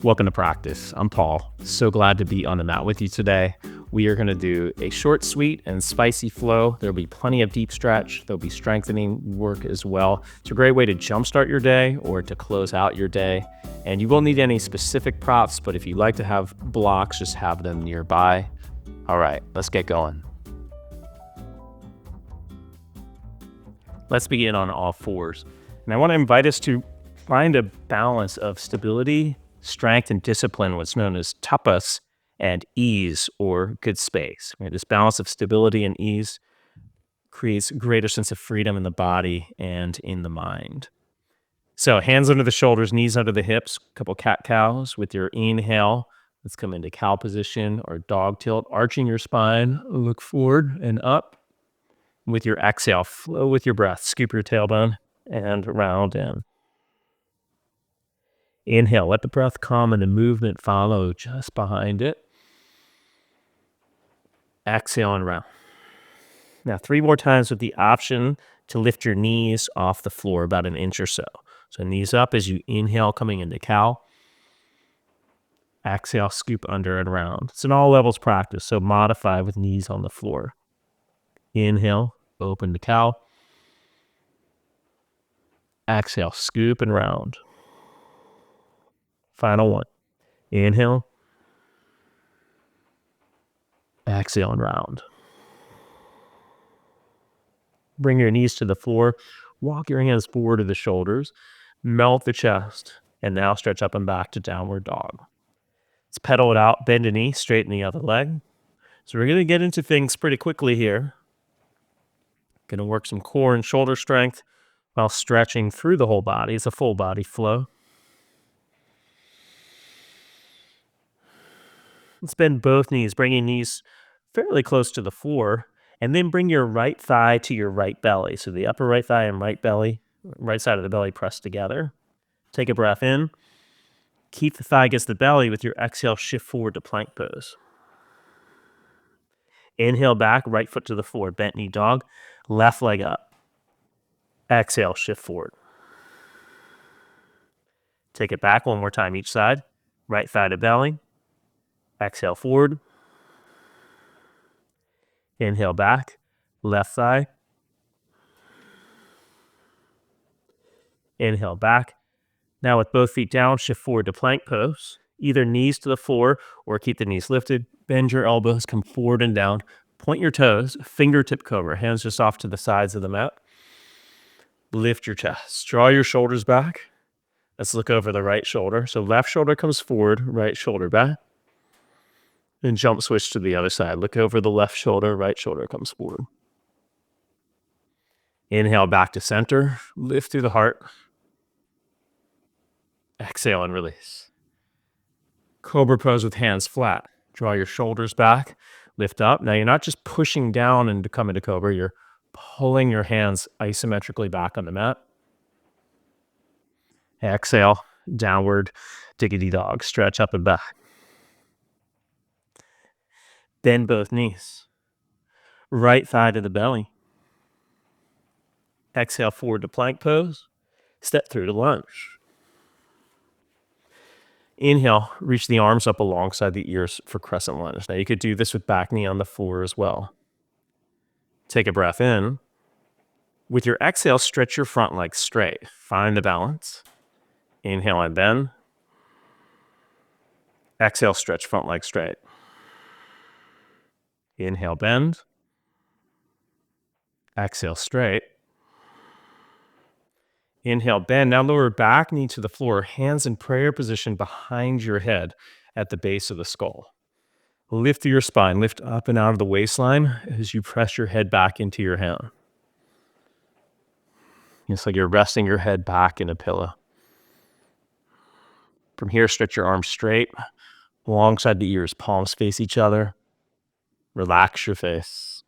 Welcome to practice. I'm Paul. So glad to be on the mat with you today. We are going to do a short, sweet, and spicy flow. There'll be plenty of deep stretch. There'll be strengthening work as well. It's a great way to jumpstart your day or to close out your day. And you won't need any specific props, but if you like to have blocks, just have them nearby. All right, let's get going. Let's begin on all fours. And I want to invite us to find a balance of stability, strength, and discipline, what's known as tapas, and ease or good space. Right? This balance of stability and ease creates a greater sense of freedom in the body and in the mind. So hands under the shoulders, knees under the hips, a couple cat-cows. With your inhale, let's come into cow position or dog tilt, arching your spine, look forward and up. With your exhale, flow with your breath, scoop your tailbone and round in. Inhale, let the breath come and the movement follow just behind it. Exhale and round. Now 3 more times with the option to lift your knees off the floor about an inch or so. So knees up as you inhale, coming into cow. Exhale, scoop under and round. It's an all levels practice, so modify with knees on the floor. Inhale, open to cow. Exhale, scoop and round. Final one. Inhale. Exhale and round. Bring your knees to the floor. Walk your hands forward to the shoulders. Melt the chest. And now stretch up and back to downward dog. Let's pedal it out. Bend a knee. Straighten the other leg. So we're going to get into things pretty quickly here. Going to work some core and shoulder strength while stretching through the whole body. It's a full body flow. Let's bend both knees, bringing knees fairly close to the floor, and then bring your right thigh to your right belly. So the upper right thigh and right side of the belly pressed together. Take a breath in. Keep the thigh against the belly. With your exhale, shift forward to plank pose. Inhale back, right foot to the floor, bent knee dog, left leg up. Exhale, shift forward. Take it back one more time each side. Right thigh to belly. Exhale forward. Inhale back. Left thigh. Inhale back. Now with both feet down, shift forward to plank pose. Either knees to the floor or keep the knees lifted. Bend your elbows, come forward and down. Point your toes, fingertip cobra, hands just off to the sides of the mat. Lift your chest. Draw your shoulders back. Let's look over the right shoulder. So left shoulder comes forward, right shoulder back. And jump switch to the other side. Look over the left shoulder, right shoulder comes forward. Inhale back to center. Lift through the heart. Exhale and release. Cobra pose with hands flat. Draw your shoulders back. Lift up. Now you're not just pushing down and to come into cobra. You're pulling your hands isometrically back on the mat. Exhale. Downward diggity dog. Stretch up and back. Bend both knees. Right thigh to the belly. Exhale forward to plank pose. Step through to lunge. Inhale, reach the arms up alongside the ears for crescent lunge. Now you could do this with back knee on the floor as well. Take a breath in. With your exhale, stretch your front leg straight. Find the balance. Inhale and bend. Exhale, stretch front leg straight. Inhale, bend. Exhale, straight. Inhale, bend. Now lower back knee to the floor, hands in prayer position behind your head at the base of the skull. Lift through your spine, lift up and out of the waistline as you press your head back into your hand. It's like you're resting your head back in a pillow. From here, stretch your arms straight alongside the ears, palms face each other. Relax your face.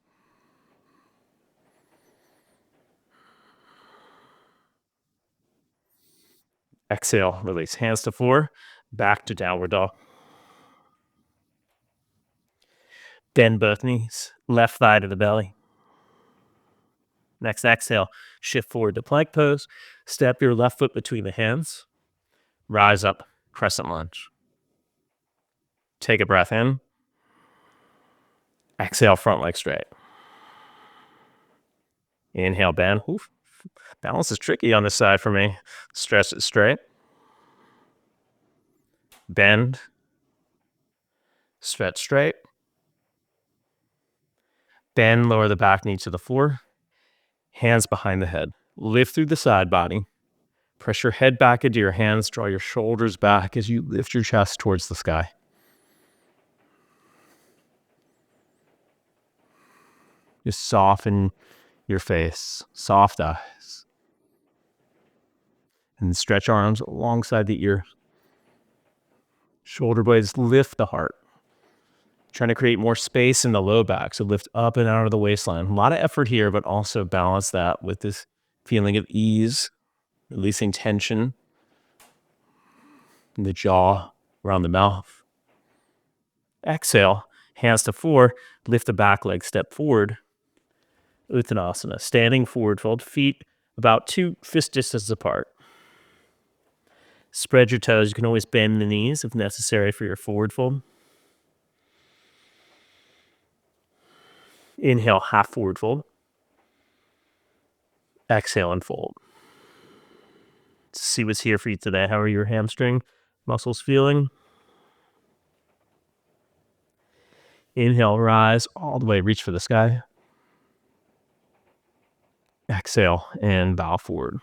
Exhale, release. Hands to floor, back to downward dog. Bend both knees, left thigh to the belly. Next exhale, shift forward to plank pose. Step your left foot between the hands. Rise up, crescent lunge. Take a breath in. Exhale, front leg straight. Inhale, bend. Oof. Balance is tricky on this side for me. Stretch it straight. Bend. Stretch straight. Bend, lower the back knee to the floor. Hands behind the head. Lift through the side body. Press your head back into your hands. Draw your shoulders back as you lift your chest towards the sky. Just soften your face. Soft eyes. And stretch arms alongside the ear. Shoulder blades lift the heart. Trying to create more space in the low back, so lift up and out of the waistline. A lot of effort here, but also balance that with this feeling of ease, releasing tension in the jaw, around the mouth. Exhale, hands to floor, lift the back leg, step forward. Uttanasana, standing forward fold, feet about 2 fist distances apart. Spread your toes. You can always bend the knees if necessary for your forward fold. Inhale, half forward fold. Exhale and fold. See what's here for you today. How are your hamstring muscles feeling? Inhale, rise all the way, reach for the sky. Exhale and bow forward.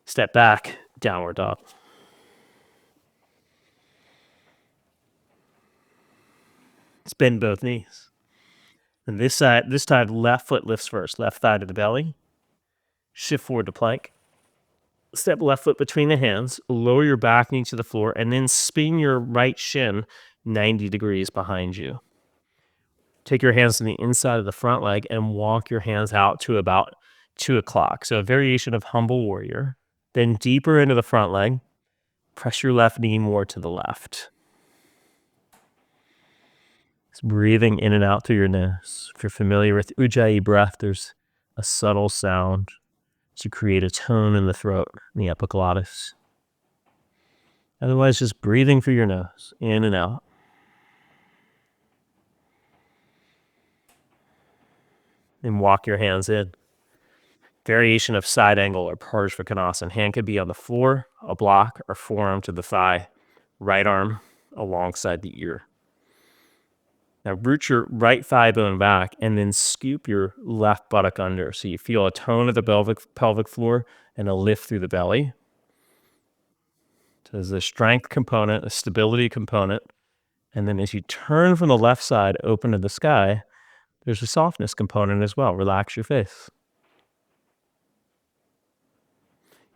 Step back, downward dog. Bend both knees. And this time, left foot lifts first, left thigh to the belly. Shift forward to plank. Step left foot between the hands, lower your back knee to the floor, and then spin your right shin 90 degrees behind you. Take your hands to the inside of the front leg and walk your hands out to about 2 o'clock. So a variation of humble warrior. Then deeper into the front leg, press your left knee more to the left. Just breathing in and out through your nose. If you're familiar with Ujjayi breath, there's a subtle sound to create a tone in the throat, in the epiglottis. Otherwise, just breathing through your nose, in and out. And walk your hands in. Variation of side angle or Parsvakonasana. Hand could be on the floor, a block, or forearm to the thigh. Right arm alongside the ear. Now root your right thigh bone back and then scoop your left buttock under. So you feel a tone of the pelvic floor and a lift through the belly. So there's a strength component, a stability component. And then as you turn from the left side, open to the sky, there's a softness component as well. Relax your face.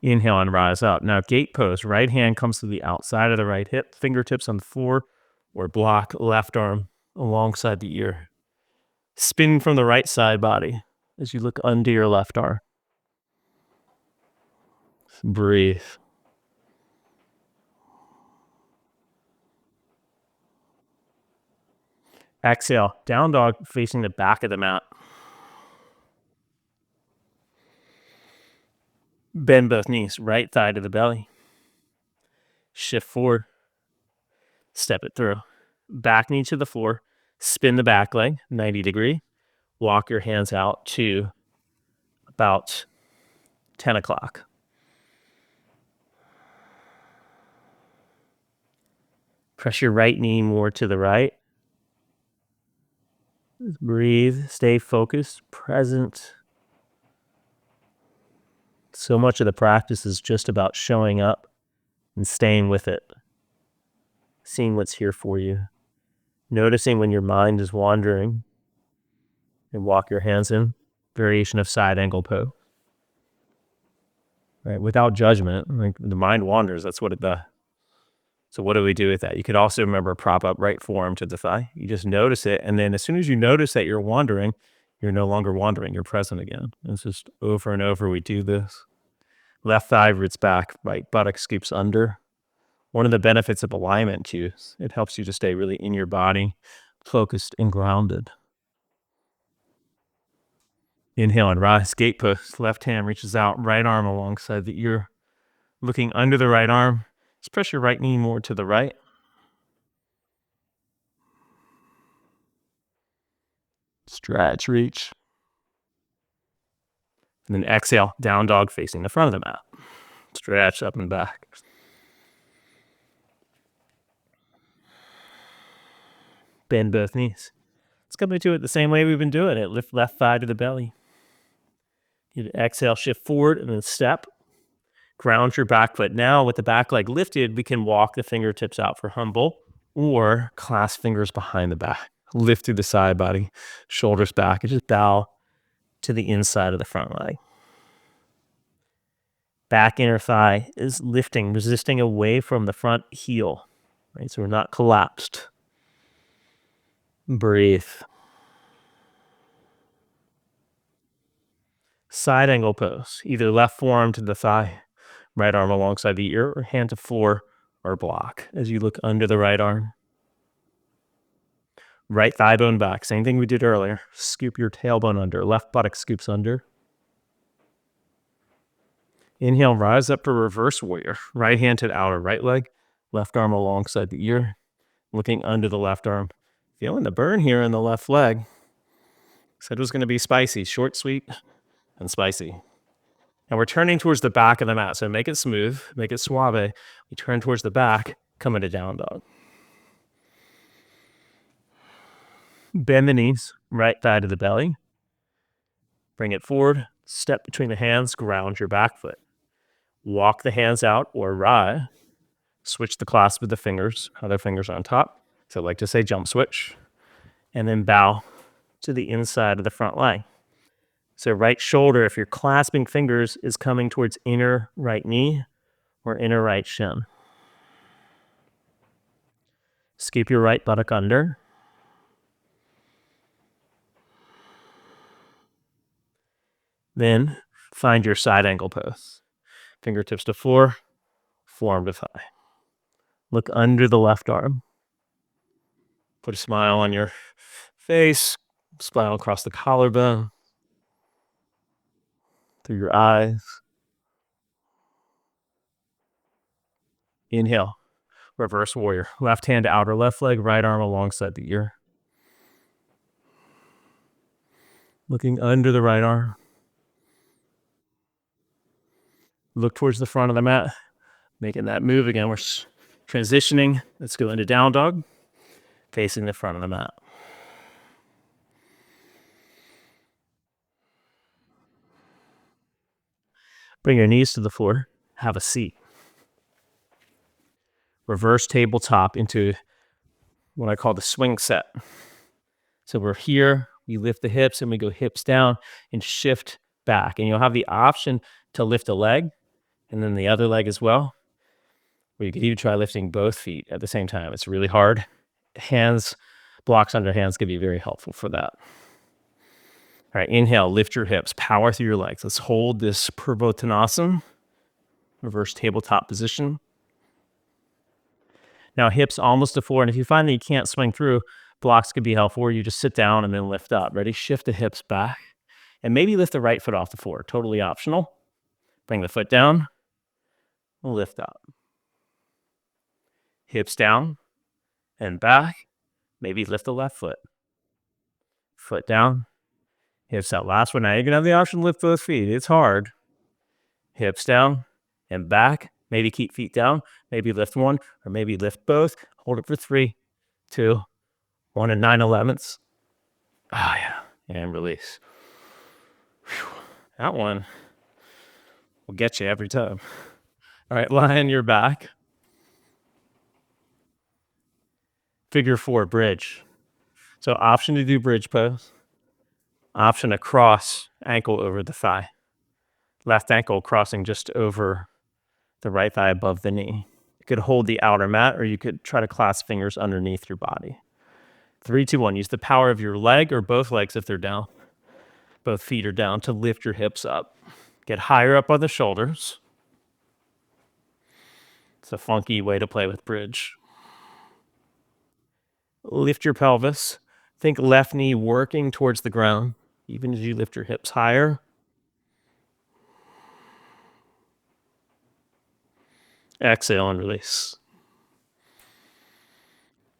Inhale and rise up. Now gate pose. Right hand comes to the outside of the right hip, fingertips on the floor, or block left arm alongside the ear. Spin from the right side body as you look under your left arm. Breathe. Exhale, down dog facing the back of the mat. Bend both knees, right thigh to the belly. Shift forward. Step it through. Back knee to the floor. Spin the back leg, 90 degree. Walk your hands out to about 10 o'clock. Press your right knee more to the right. Breathe, stay focused, present. So much of the practice is just about showing up and staying with it. Seeing what's here for you. Noticing when your mind is wandering. And walk your hands in. Variation of side angle pose. Right, without judgment. Like the mind wanders, that's what it does. So what do we do with that? You could also remember prop up right forearm to the thigh. You just notice it. And then as soon as you notice that you're wandering, you're no longer wandering. You're present again. It's just over and over we do this. Left thigh roots back, right buttock scoops under. One of the benefits of alignment cues, it helps you to stay really in your body, focused and grounded. Inhale and rise, gate pose. Left hand reaches out, right arm alongside the ear. Looking under the right arm, Let's press your right knee more to the right. Stretch, reach. And then exhale, down dog facing the front of the mat. Stretch up and back. Bend both knees. Let's come into it the same way we've been doing it. Lift left thigh to the belly. You exhale, shift forward, and then step. Ground your back foot. Now, with the back leg lifted, we can walk the fingertips out for humble or clasp fingers behind the back. Lift through the side body, shoulders back, and just bow to the inside of the front leg. Back inner thigh is lifting, resisting away from the front heel, right? So we're not collapsed. Breathe. Side angle pose, either left forearm to the thigh, right arm alongside the ear, or hand to floor or block as you look under the right arm. Right thigh bone back, same thing we did earlier. Scoop your tailbone under, left buttock scoops under. Inhale, rise up for reverse warrior. Right hand to the outer right leg, left arm alongside the ear, looking under the left arm. Feeling the burn here in the left leg. Said it was going to be spicy, short, sweet, and spicy. And we're turning towards the back of the mat. So make it smooth, make it suave. We turn towards the back, come into down dog. Bend the knees, right thigh to the belly. Bring it forward, step between the hands, ground your back foot. Walk the hands out or rise. Switch the clasp of the fingers, other fingers on top. So I like to say jump switch. And then bow to the inside of the front leg. So right shoulder, if you're clasping fingers, is coming towards inner right knee or inner right shin. Scoop your right buttock under. Then find your side angle pose. Fingertips to floor, forearm to thigh. Look under the left arm. Put a smile on your face, smile across the collarbone, through your eyes. Inhale, reverse warrior. Left hand to outer left leg, right arm alongside the ear. Looking under the right arm. Look towards the front of the mat, making that move again. We're transitioning. Let's go into down dog, facing the front of the mat. Bring your knees to the floor. Have a seat. Reverse tabletop into what I call the swing set. So we're here, we lift the hips and we go hips down and shift back. And you'll have the option to lift a leg and then the other leg as well. Or you could even try lifting both feet at the same time. It's really hard. Hands, blocks under hands can be very helpful for that. All right, inhale, lift your hips, power through your legs. Let's hold this Purvottanasana, reverse tabletop position. Now hips almost to floor, and if you find that you can't swing through, blocks could be helpful, or you just sit down and then lift up. Ready? Shift the hips back, and maybe lift the right foot off the floor. Totally optional. Bring the foot down, lift up. Hips down and back. Maybe lift the left foot. Foot down, hips out. Last one. Now you're going to have the option to lift both feet. It's hard. Hips down and back. Maybe keep feet down. Maybe lift one or maybe lift both. Hold it for 3, 2, 1 and 9/11ths. Ah, yeah. And release. Whew. That one will get you every time. All right, lie on your back. Figure 4, bridge. So option to do bridge pose. Option to cross ankle over the thigh. Left ankle crossing just over the right thigh above the knee. You could hold the outer mat or you could try to clasp fingers underneath your body. 3, 2, 1. Use the power of your leg or both legs if they're down. Both feet are down to lift your hips up. Get higher up on the shoulders. It's a funky way to play with bridge. Lift your pelvis. Think left knee working towards the ground, even as you lift your hips higher. Exhale and release.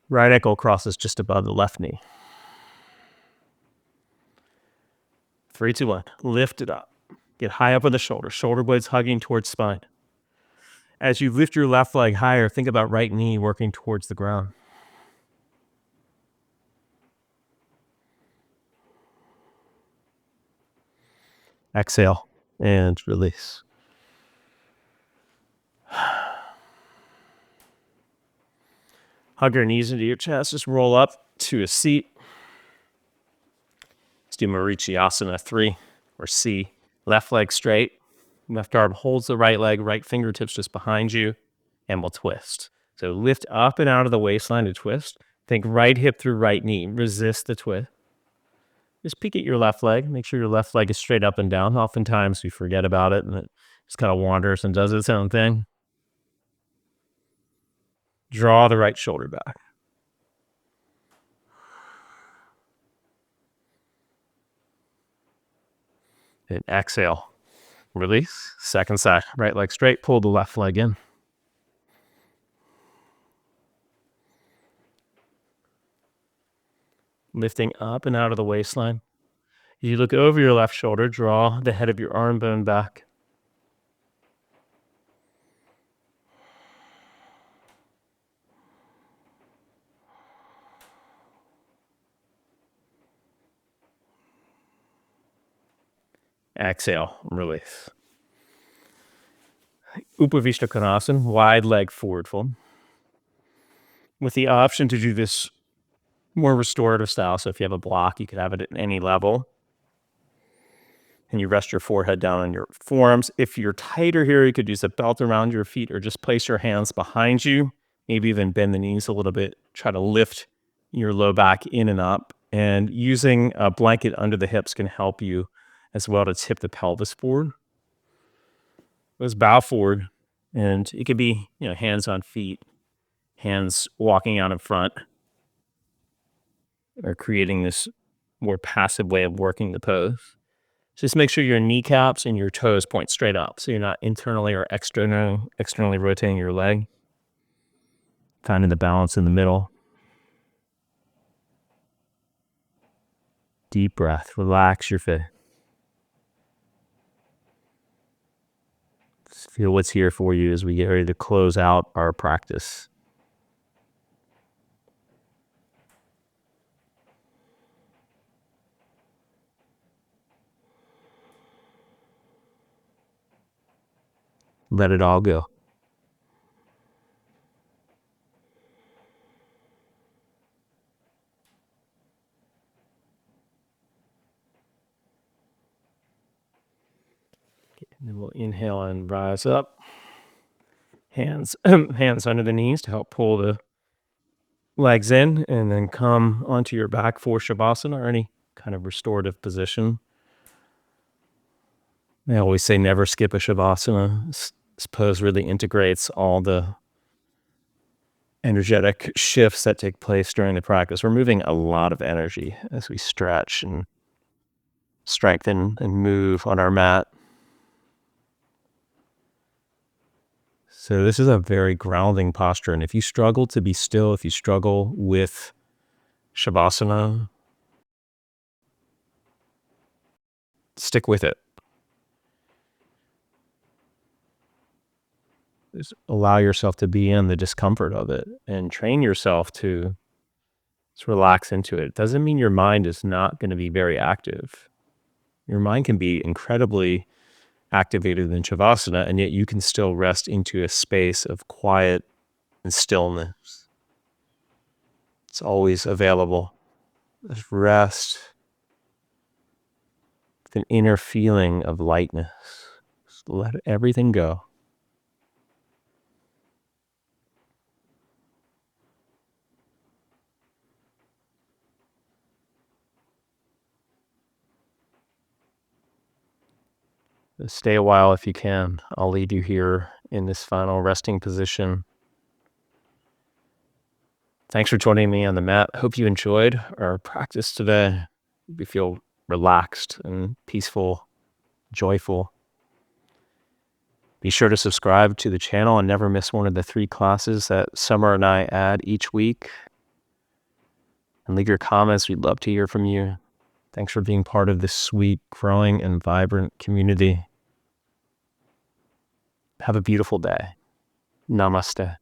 Right ankle crosses just above the left knee. 3, 2, 1. Lift it up. Get high up with the shoulders. Shoulder blades hugging towards spine. As you lift your left leg higher, think about right knee working towards the ground. Exhale and release. Hug your knees into your chest. Just roll up to a seat. Let's do Marichyasana 3 or C. Left leg straight. Left arm holds the right leg, right fingertips just behind you, and we'll twist. So lift up and out of the waistline to twist. Think right hip through right knee. Resist the twist. Just peek at your left leg. Make sure your left leg is straight up and down. Oftentimes we forget about it and it just kind of wanders and does its own thing. Draw the right shoulder back. And exhale. Release. Second side. Right leg straight. Pull the left leg in. Lifting up and out of the waistline. You look over your left shoulder. Draw the head of your arm bone back. Exhale. Release. Upavishta Konasana. Wide leg forward fold. With the option to do this more restorative style. So if you have a block, you could have it at any level. And you rest your forehead down on your forearms. If you're tighter here, you could use a belt around your feet or just place your hands behind you. Maybe even bend the knees a little bit. Try to lift your low back in and up. And using a blanket under the hips can help you as well to tip the pelvis forward. Let's bow forward. And it could be, hands on feet, hands walking out in front, or creating this more passive way of working the pose. Just make sure your kneecaps and your toes point straight up so you're not internally or externally rotating your leg. Finding the balance in the middle. Deep breath. Relax your face. Just feel what's here for you as we get ready to close out our practice. Let it all go. And then we'll inhale and rise up. Hands under the knees to help pull the legs in, and then come onto your back for Shavasana or any kind of restorative position. I always say never skip a Shavasana. This pose really integrates all the energetic shifts that take place during the practice. We're moving a lot of energy as we stretch and strengthen and move on our mat. So this is a very grounding posture. And if you struggle to be still, if you struggle with Shavasana, stick with it. Just allow yourself to be in the discomfort of it and train yourself to just relax into it. It doesn't mean your mind is not going to be very active. Your mind can be incredibly activated in Shavasana, and yet you can still rest into a space of quiet and stillness. It's always available. Just rest with an inner feeling of lightness. Just let everything go. Stay a while if you can. I'll lead you here in this final resting position. Thanks for joining me on the mat. I hope you enjoyed our practice today. We feel relaxed and peaceful, joyful. Be sure to subscribe to the channel and never miss one of the 3 classes that Summer and I add each week. And leave your comments. We'd love to hear from you. Thanks for being part of this sweet, growing, and vibrant community. Have a beautiful day. Namaste.